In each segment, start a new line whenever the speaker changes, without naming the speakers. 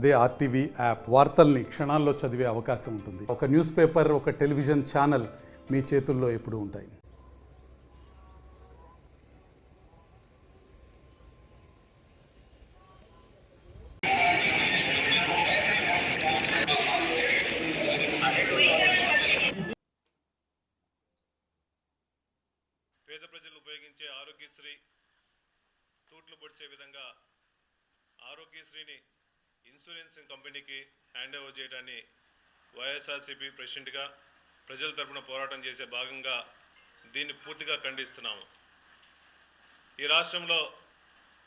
అదే RTV app వార్తల్ని క్షణాల్లో చదివే అవకాశం ఉంటుంది. ఒక న్యూస్ పేపర్, ఒక టెలివిజన్ ఛానల్ మీ చేతుల్లో ఎప్పుడూ ఉంటాయి.
పేద ప్రజలు ఉపయోగించే ఆరోగ్యశ్రీ తూట్లు పొడిచే విధంగా ఆరోగ్యశ్రీని ఇన్సూరెన్స్ కంపెనీకి హ్యాండ్ ఓవర్ చేయడాన్ని వైఎస్ఆర్సీపీ ప్రెసిడెంట్గా ప్రజల తరపున పోరాటం చేసే భాగంగా దీన్ని పూర్తిగా ఖండిస్తున్నాము. ఈ రాష్ట్రంలో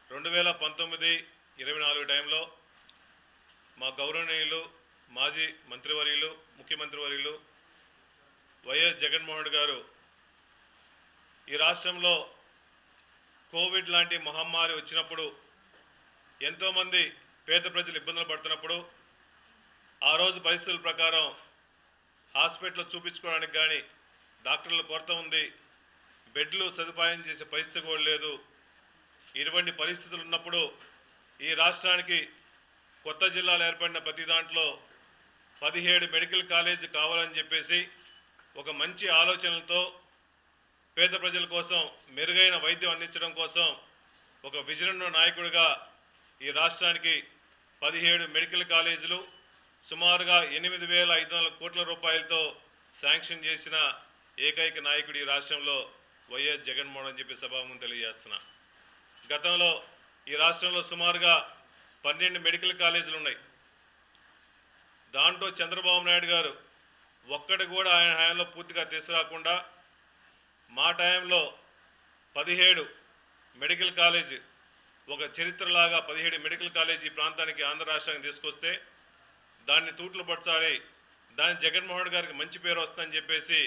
2019-24 టైంలో మా గౌరవనీయులు మాజీ మంత్రివర్యులు ముఖ్యమంత్రివర్యులు వైఎస్ జగన్మోహన్ రెడ్డి గారు ఈ రాష్ట్రంలో కోవిడ్ లాంటి మహమ్మారి వచ్చినప్పుడు ఎంతోమంది పేద ప్రజలు ఇబ్బందులు పడుతున్నప్పుడు ఆ రోజు పరిస్థితుల ప్రకారం హాస్పిటల్లో చూపించుకోవడానికి కానీ డాక్టర్ల కొరత ఉంది, బెడ్లు సదుపాయం చేసే పరిస్థితి కూడా లేదు. ఇటువంటి పరిస్థితులు ఉన్నప్పుడు ఈ రాష్ట్రానికి కొత్త జిల్లాలు ఏర్పడిన ప్రతి దాంట్లో 17 మెడికల్ కాలేజ్ కావాలని చెప్పేసి ఒక మంచి ఆలోచనలతో పేద ప్రజల కోసం మెరుగైన వైద్యం అందించడం కోసం ఒక విజన్ నాయకుడిగా ఈ రాష్ట్రానికి 17 మెడికల్ కాలేజీలు సుమారుగా 8,500 కోట్ల రూపాయలతో శాంక్షన్ చేసిన ఏకైక నాయకుడు ఈ రాష్ట్రంలో వైఎస్ జగన్మోహన్ అని చెప్పి సభాముఖంగా తెలియజేస్తున్నా. గతంలో ఈ రాష్ట్రంలో సుమారుగా 12 మెడికల్ కాలేజీలు ఉన్నాయి. దాంట్లో చంద్రబాబు నాయుడు గారు ఒక్కటి కూడా ఆయన హయాంలో పూర్తిగా తీసుకురాకుండా మా టైంలో 17 మెడికల్ కాలేజీ ఒక చరిత్రలాగా 17 మెడికల్ కాలేజీ ఈ ప్రాంతానికి ఆంధ్ర రాష్ట్రానికి తీసుకొస్తే దాన్ని తూట్లు పడచాలి, దాని జగన్మోహన్ గారికి మంచి పేరు వస్తుందని చెప్పేసి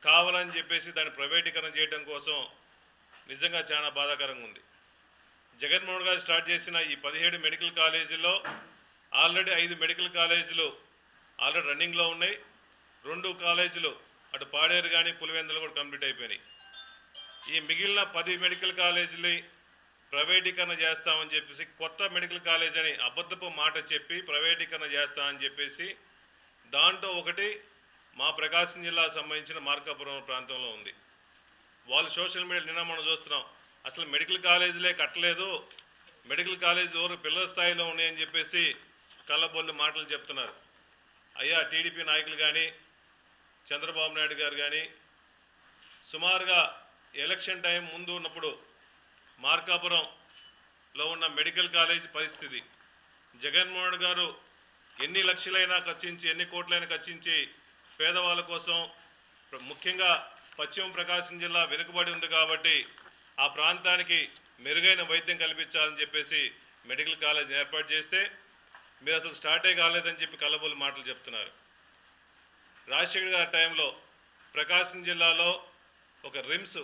కావాలని చెప్పేసి దాన్ని ప్రైవేటీకరణ చేయడం కోసం నిజంగా చాలా బాధాకరంగా ఉంది. జగన్మోహన్ గారు స్టార్ట్ చేసిన ఈ 17 మెడికల్ కాలేజీల్లో ఆల్రెడీ 5 మెడికల్ కాలేజీలు ఆల్రెడీ రన్నింగ్లో ఉన్నాయి. 2 కాలేజీలు అటు పాడేరు కానీ పులివెందులు కూడా కంప్లీట్ అయిపోయినాయి. ఈ మిగిలిన 10 మెడికల్ కాలేజీలు ప్రైవేటీకరణ చేస్తామని చెప్పేసి కొత్త మెడికల్ కాలేజ్ అని అబద్ధపు మాట చెప్పి ప్రైవేటీకరణ చేస్తామని చెప్పేసి దాంట్లో ఒకటి మా ప్రకాశం జిల్లాకు సంబంధించిన మార్కాపురం ప్రాంతంలో ఉంది. వాళ్ళు సోషల్ మీడియా నిన్న మనం చూస్తున్నాం, అసలు మెడికల్ కాలేజీలే కట్టలేదు, మెడికల్ కాలేజీ ఎవరు పిల్లల స్థాయిలో ఉన్నాయని చెప్పేసి కళ్ళబొల్లు మాటలు చెప్తున్నారు. అయ్యా టీడీపీ నాయకులు కానీ చంద్రబాబు నాయుడు గారు కానీ సుమారుగా ఎలక్షన్ టైం ముందు ఉన్నప్పుడు మార్కాపురంలో ఉన్న మెడికల్ కాలేజ్ పరిస్థితి జగన్మోహన్ గారు ఎన్ని లక్షలైనా ఖర్చించి ఎన్ని కోట్లైనా ఖర్చించి పేదవాళ్ళ కోసం ముఖ్యంగా పశ్చిమ ప్రకాశం జిల్లా వెనుకబడి ఉంది కాబట్టి ఆ ప్రాంతానికి మెరుగైన వైద్యం కల్పించాలని చెప్పేసి మెడికల్ కాలేజ్ ఏర్పాటు చేస్తే మీరు అసలు స్టార్టే కాలేదని చెప్పి కళ్ళబొల్లి మాటలు చెప్తున్నారు. రాజశేఖర్ గారి టైంలో ప్రకాశం జిల్లాలో ఒక రిమ్స్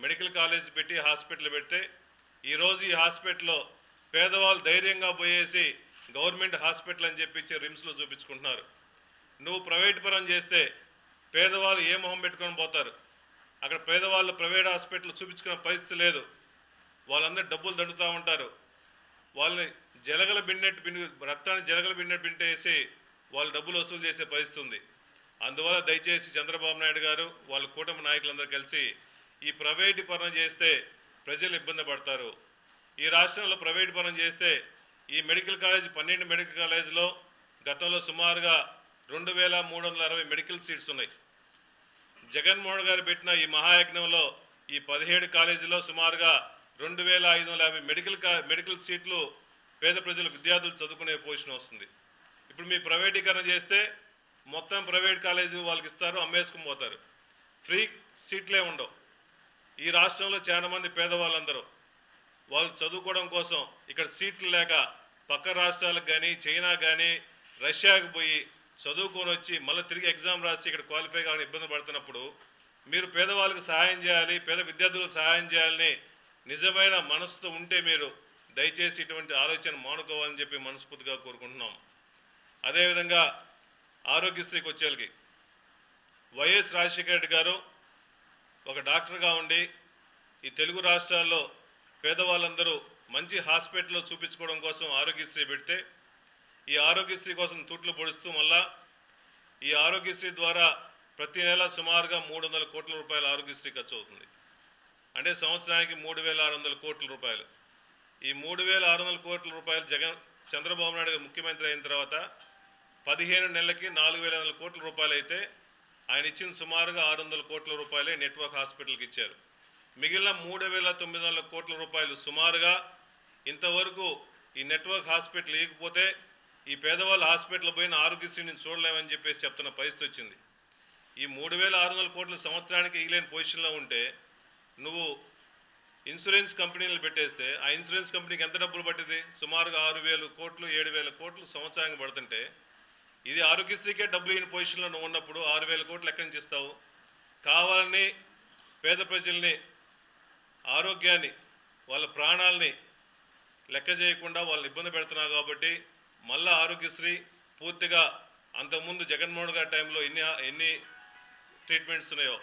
మెడికల్ కాలేజ్ పెట్టి హాస్పిటల్ పెడితే ఈరోజు ఈ హాస్పిటల్లో పేదవాళ్ళు ధైర్యంగా పోయేసి గవర్నమెంట్ హాస్పిటల్ అని చెప్పించి రిమ్స్లో చూపించుకుంటున్నారు. నువ్వు ప్రైవేట్ పరం చేస్తే పేదవాళ్ళు ఏ మొహం పెట్టుకొని పోతారు? అక్కడ పేదవాళ్ళు ప్రైవేట్ హాస్పిటల్ చూపించుకునే పరిస్థితి లేదు. వాళ్ళందరూ డబ్బులు దండుతూ ఉంటారు. వాళ్ళని జలగల రక్తాన్ని జలగల బిన్నెట్టేసి వాళ్ళు డబ్బులు వసూలు చేసే పరిస్థితి ఉంది. అందువల్ల దయచేసి చంద్రబాబు నాయుడు గారు వాళ్ళ కూటమి నాయకులందరూ కలిసి ఈ ప్రైవేటు పరం చేస్తే ప్రజలు ఇబ్బంది పడతారు. ఈ రాష్ట్రంలో ప్రైవేటు పరం చేస్తే ఈ మెడికల్ కాలేజ్ 12 మెడికల్ కాలేజీలో గతంలో సుమారుగా 2,360 మెడికల్ సీట్స్ ఉన్నాయి. జగన్మోహన్ గారు పెట్టిన ఈ మహాయజ్ఞంలో ఈ 17 కాలేజీలో సుమారుగా 2,550 మెడికల్ సీట్లు పేద ప్రజలు విద్యార్థులు చదువుకునే పొజిషన్ వస్తుంది. ఇప్పుడు మీ ప్రైవేటీకరణ చేస్తే మొత్తం ప్రైవేట్ కాలేజీ వాళ్ళకి ఇస్తారు, అమ్మేసుకుని పోతారు, ఫ్రీ సీట్లే ఉండవు. ఈ రాష్ట్రంలో చాలామంది పేదవాళ్ళందరూ వాళ్ళు చదువుకోవడం కోసం ఇక్కడ సీట్లు లేక పక్క రాష్ట్రాలకు కానీ చైనా కానీ రష్యాకు పోయి చదువుకొని వచ్చి మళ్ళీ తిరిగి ఎగ్జామ్ రాసి ఇక్కడ క్వాలిఫై కావాలని ఇబ్బంది పడుతున్నప్పుడు మీరు పేదవాళ్ళకి సహాయం చేయాలి, పేద విద్యార్థులకు సహాయం చేయాలని నిజమైన మనసుతో ఉంటే మీరు దయచేసి ఇటువంటి ఆలోచన మానుకోవాలని చెప్పి మనస్ఫూర్తిగా కోరుకుంటున్నాం. అదేవిధంగా ఆరోగ్యశ్రీకి వచ్చేళ్ళకి వైఎస్ రాజశేఖర రెడ్డి గారు ఒక డాక్టర్గా ఉండి ఈ తెలుగు రాష్ట్రాల్లో పేదవాళ్ళందరూ మంచి హాస్పిటల్లో చూపించుకోవడం కోసం ఆరోగ్యశ్రీ పెడితే ఈ ఆరోగ్యశ్రీ కోసం తూట్లు పొడుస్తూ మళ్ళా ఈ ఆరోగ్యశ్రీ ద్వారా ప్రతి నెల సుమారుగా 300 కోట్ల రూపాయల ఆరోగ్యశ్రీ ఖర్చు అవుతుంది. అంటే సంవత్సరానికి 3,600 కోట్ల రూపాయలు. ఈ 3,600 కోట్ల రూపాయలు చంద్రబాబు నాయుడు గారు ముఖ్యమంత్రి అయిన తర్వాత 15 నెలలకి 4,000 కోట్ల రూపాయలు అయితే ఆయన ఇచ్చిన సుమారుగా 600 కోట్ల రూపాయలే నెట్వర్క్ హాస్పిటల్కి ఇచ్చారు. మిగిలిన 3,900 కోట్ల రూపాయలు సుమారుగా ఇంతవరకు ఈ నెట్వర్క్ హాస్పిటల్ ఇవ్వకపోతే ఈ పేదవాళ్ళ హాస్పిటల్ పోయిన ఆరోగ్యశ్రీని చూడలేమని చెప్పేసి చెప్తున్న పరిస్థితి వచ్చింది. ఈ 3,600 కోట్ల సంవత్సరానికి ఇవ్వలేని పొజిషన్లో ఉంటే నువ్వు ఇన్సూరెన్స్ కంపెనీలు పెట్టేస్తే ఆ ఇన్సూరెన్స్ కంపెనీకి ఎంత డబ్బులు పట్టింది? సుమారుగా 6,000 కోట్లు 7,000 కోట్లు సంవత్సరానికి పడుతుంటే ఇది ఆరోగ్యశ్రీకే డబ్బులు లేని పొజిషన్లో నువ్వు ఉన్నప్పుడు 6,000 కోట్లు ఎక్కడి నుంచి ఇస్తావు? కావాలని పేద ప్రజల్ని ఆరోగ్యాన్ని వాళ్ళ ప్రాణాలని లెక్క చేయకుండా వాళ్ళని ఇబ్బంది పెడుతున్నావు కాబట్టి మళ్ళా ఆరోగ్యశ్రీ పూర్తిగా అంతకుముందు జగన్మోహన్ గారి టైంలో ఎన్ని ట్రీట్మెంట్స్ ఉన్నాయో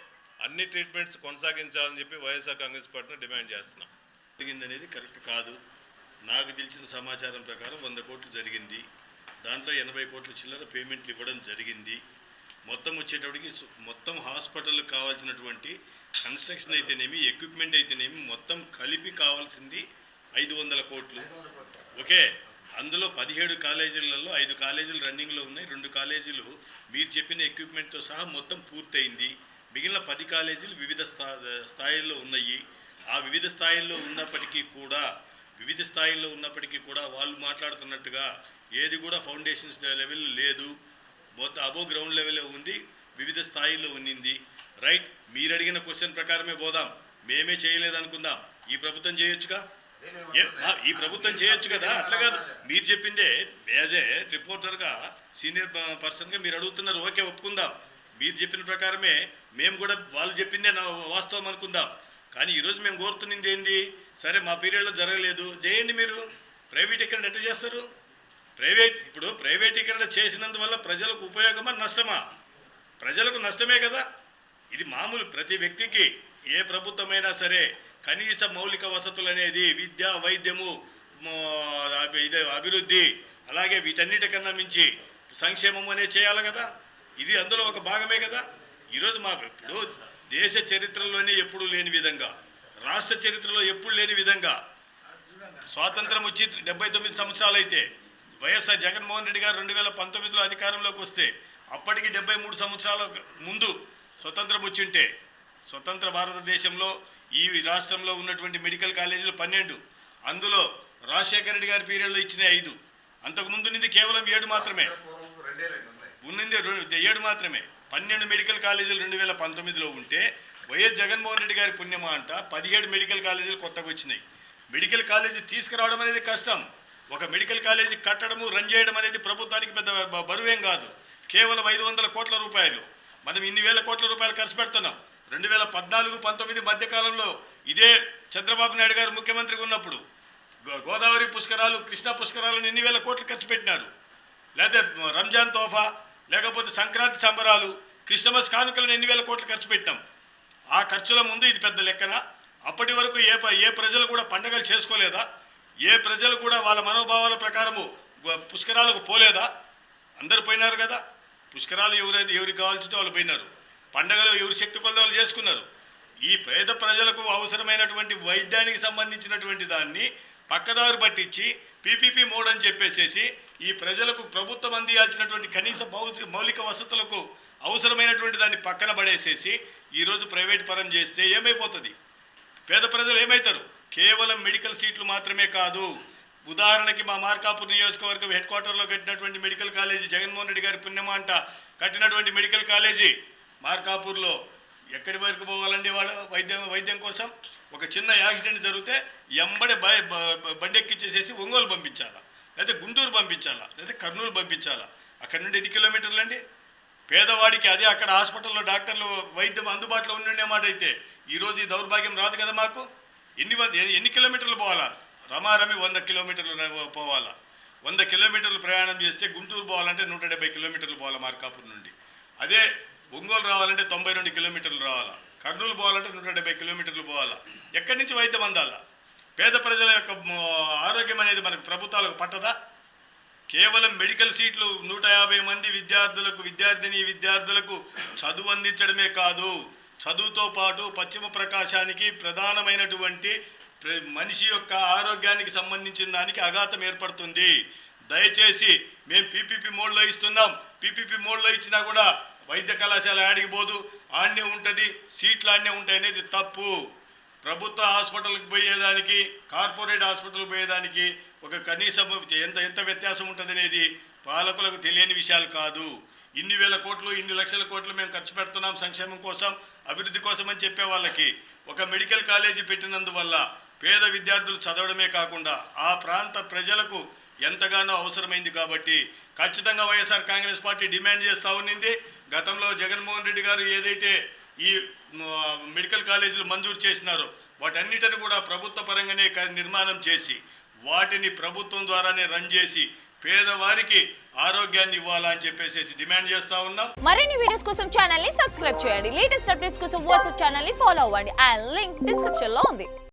అన్ని ట్రీట్మెంట్స్ కొనసాగించాలని చెప్పి వైఎస్ఆర్ కాంగ్రెస్ పార్టీని డిమాండ్ చేస్తున్నాం.
జరిగిందనేది కరెక్ట్ కాదు. నాకు తెలిసిన సమాచారం ప్రకారం 100 కోట్లు జరిగింది. దాంట్లో 80 కోట్ల చిల్లర పేమెంట్లు ఇవ్వడం జరిగింది. మొత్తం వచ్చేటప్పటికి మొత్తం హాస్పిటల్కి కావాల్సినటువంటి కన్స్ట్రక్షన్ అయితేనేమి ఎక్విప్మెంట్ అయితేనేమి మొత్తం కలిపి కావాల్సింది 500 కోట్లు. ఓకే, అందులో 17 కాలేజీలలో 5 కాలేజీలు రన్నింగ్లో ఉన్నాయి. 2 కాలేజీలు మీరు చెప్పిన ఎక్విప్మెంట్తో సహా మొత్తం పూర్తయింది. మిగిలిన 10 కాలేజీలు వివిధ స్థాయిల్లో ఉన్నాయి. ఆ వివిధ స్థాయిల్లో ఉన్నప్పటికీ కూడా వాళ్ళు మాట్లాడుతున్నట్టుగా ఏది కూడా ఫౌండేషన్స్ లెవెల్ లేదు, మొత్తం అబో గ్రౌండ్ లెవెల్లో ఉంది, వివిధ స్థాయిల్లో ఉన్నింది. రైట్, మీరు అడిగిన క్వశ్చన్ ప్రకారమే పోదాం. మేమే చేయలేదనుకుందాం, ఈ ప్రభుత్వం చేయొచ్చుగా, ఈ ప్రభుత్వం చేయొచ్చు కదా. అట్లా కాదు, మీరు చెప్పిందే యాజ్ ఏ రిపోర్టర్గా సీనియర్ పర్సన్గా మీరు అడుగుతున్నారు. ఓకే, ఒప్పుకుందాం. మీరు చెప్పిన ప్రకారమే మేము కూడా వాళ్ళు చెప్పిందే వాస్తవం అనుకుందాం. కానీ ఈరోజు మేము కోరుతున్నది ఏంది? సరే, మా పీరియడ్లో జరగలేదు, చేయండి. మీరు ప్రైవేటీకరణ ఎట్లా చేస్తారు? ఇప్పుడు ప్రైవేటీకరణ చేసినందువల్ల ప్రజలకు ఉపయోగమా నష్టమా? ప్రజలకు నష్టమే కదా. ఇది మామూలు, ప్రతి వ్యక్తికి ఏ ప్రభుత్వమైనా సరే కనీస మౌలిక వసతులు అనేది విద్య, వైద్యము, అభివృద్ధి, అలాగే వీటన్నిటికన్నా మించి సంక్షేమం అనేది చేయాలి కదా. ఇది అందులో ఒక భాగమే కదా. ఈరోజు ఇప్పుడు దేశ చరిత్రలోనే ఎప్పుడూ లేని విధంగా, రాష్ట్ర చరిత్రలో ఎప్పుడు లేని విధంగా స్వాతంత్రం వచ్చి 79 సంవత్సరాలు అయితే వైఎస్ఆర్ జగన్మోహన్ రెడ్డి గారు 2019లో అధికారంలోకి వస్తే అప్పటికి 73 సంవత్సరాల ముందు స్వతంత్రం వచ్చింటే స్వతంత్ర భారతదేశంలో ఈ రాష్ట్రంలో ఉన్నటువంటి మెడికల్ కాలేజీలు 12, అందులో రాజశేఖర రెడ్డి గారి పీరియడ్లో ఇచ్చిన 5, అంతకుముందు నుండి కేవలం 7 మాత్రమే ఉన్నింది. 7 మాత్రమే. 12 మెడికల్ కాలేజీలు 2019లో ఉంటే వైఎస్ జగన్మోహన్ రెడ్డి గారి పుణ్యమా అంట 17 మెడికల్ కాలేజీలు కొత్తగా వచ్చినాయి. మెడికల్ కాలేజీ తీసుకురావడం అనేది కష్టం. ఒక మెడికల్ కాలేజీ కట్టడము, రన్ చేయడం అనేది ప్రభుత్వానికి పెద్ద బరువేం కాదు. కేవలం 500 కోట్ల రూపాయలు. మనం ఇన్ని వేల కోట్ల రూపాయలు ఖర్చు పెడుతున్నాం. 2014-19 మధ్యకాలంలో ఇదే చంద్రబాబు నాయుడు గారు ముఖ్యమంత్రిగా ఉన్నప్పుడు గోదావరి పుష్కరాలు, కృష్ణా పుష్కరాలను ఎన్ని వేల కోట్లు ఖర్చు పెట్టినారు. లేకపోతే రంజాన్ తోఫా, లేకపోతే సంక్రాంతి సంబరాలు, క్రిస్టమస్ కానుకలను ఎన్ని వేల కోట్లు ఖర్చు పెట్టినాం. ఆ ఖర్చుల ముందు ఇది పెద్ద లెక్కన. అప్పటి వరకు ఏ ప్రజలు కూడా పండగలు చేసుకోలేదా? ఏ ప్రజలు కూడా వాళ్ళ మనోభావాల ప్రకారము పుష్కరాలకు పోలేదా? అందరు పోయినారు కదా. పుష్కరాలు ఎవరికి కావాల్సింటే వాళ్ళు పోయినారు. పండగలు ఎవరి శక్తి కొలది వాళ్ళు చేసుకున్నారు. ఈ పేద ప్రజలకు అవసరమైనటువంటి వైద్యానికి సంబంధించినటువంటి దాన్ని పక్కదారు పట్టించి పీపీపీ మోడ్ అని చెప్పేసేసి ఈ ప్రజలకు ప్రభుత్వం అందించాల్సినటువంటి కనీస మౌలిక వసతులకు అవసరమైనటువంటి దాన్ని పక్కన పడేసేసి ఈరోజు ప్రైవేట్ పరం చేస్తే ఏమైపోతుంది? పేద ప్రజలు ఏమవుతారు? కేవలం మెడికల్ సీట్లు మాత్రమే కాదు. ఉదాహరణకి మా మార్కాపూర్ నియోజకవర్గం హెడ్ క్వార్టర్లో కట్టినటువంటి మెడికల్ కాలేజీ, జగన్మోహన్ రెడ్డి గారి పుణ్యమంట కట్టినటువంటి మెడికల్ కాలేజీ మార్కాపూర్లో ఎక్కడి వరకు పోవాలండి వాళ్ళు వైద్యం కోసం? ఒక చిన్న యాక్సిడెంట్ జరిగితే ఎంబడే బండెక్కిచ్చేసేసి ఒంగోలు పంపించాలా, లేదా గుంటూరు పంపించాలా, లేదా కర్నూలు పంపించాలా. అక్కడి నుండి ఎన్ని కిలోమీటర్లు అండి? పేదవాడికి అదే అక్కడ హాస్పిటల్లో డాక్టర్లు వైద్యం అందుబాటులో ఉండే మాట అయితే ఈరోజు ఈ దౌర్భాగ్యం రాదు కదా మాకు. ఎన్ని కిలోమీటర్లు పోవాలా? రమారమి 100 కిలోమీటర్లు పోవాలా. 100 కిలోమీటర్లు ప్రయాణం చేస్తే గుంటూరు పోవాలంటే 170 కిలోమీటర్లు పోవాలా మార్కాపూర్ నుండి. అదే ఒంగోలు రావాలంటే 92 కిలోమీటర్లు రావాలా. కర్నూలు పోవాలంటే 170 కిలోమీటర్లు పోవాలా. ఎక్కడి నుంచి వైద్యం అందాలా? పేద ప్రజల యొక్క ఆరోగ్యం అనేది మనకు ప్రభుత్వాలకు పట్టదా? కేవలం మెడికల్ సీట్లు 150 మంది విద్యార్థులకు చదువు అందించడమే కాదు, చదువుతో పాటు పశ్చిమ ప్రకాశానికి ప్రధానమైనటువంటి మనిషి యొక్క ఆరోగ్యానికి సంబంధించిన దానికి ఆఘాతం ఏర్పడుతుంది. దయచేసి మేము పీపీపీ మోడ్లో ఇస్తున్నాం. పీపీపీ మోడ్లో ఇచ్చినా కూడా వైద్య కళాశాల ఆడికి పోదు, ఆడనే ఉంటుంది, సీట్లు ఆడనే ఉంటాయి అనేది తప్పు. ప్రభుత్వ హాస్పిటల్కి పోయేదానికి కార్పొరేట్ హాస్పిటల్కి పోయేదానికి ఒక కనీసం ఎంత వ్యత్యాసం ఉంటుంది అనేది పాలకులకు తెలియని విషయాలు కాదు. ఇన్ని వేల కోట్లు, ఇన్ని లక్షల కోట్లు మేము ఖర్చు పెడుతున్నాం సంక్షేమం కోసం, అభివృద్ధి కోసం అని చెప్పే వాళ్ళకి ఒక మెడికల్ కాలేజీ పెట్టినందువల్ల పేద విద్యార్థులు చదవడమే కాకుండా ఆ ప్రాంత ప్రజలకు ఎంతగానో అవసరమైంది. కాబట్టి ఖచ్చితంగా వైఎస్ఆర్ కాంగ్రెస్ పార్టీ డిమాండ్ చేస్తూ ఉన్నింది. గతంలో జగన్మోహన్ రెడ్డి గారు ఏదైతే ఈ మెడికల్ కాలేజీలు మంజూరు చేసినారో వాటన్నిటిని కూడా ప్రభుత్వ పరంగానే నిర్మాణం చేసి వాటిని ప్రభుత్వం ద్వారానే రన్ చేసి పేదవారికి ఆరోగ్యాన్ని ఇవ్వాలా అని చెప్పేసి డిమాండ్ చేస్తా ఉన్నాం.
మరిన్ని వీడియోస్ కోసం ఛానల్ ని సబ్స్క్రైబ్ చేయండి. లేటెస్ట్ అప్డేట్స్ కోసం వాట్సాప్ ఛానల్ ని ఫాలో అవ్వండి. ఆ లింక్ డిస్క్రిప్షన్ లో ఉంది.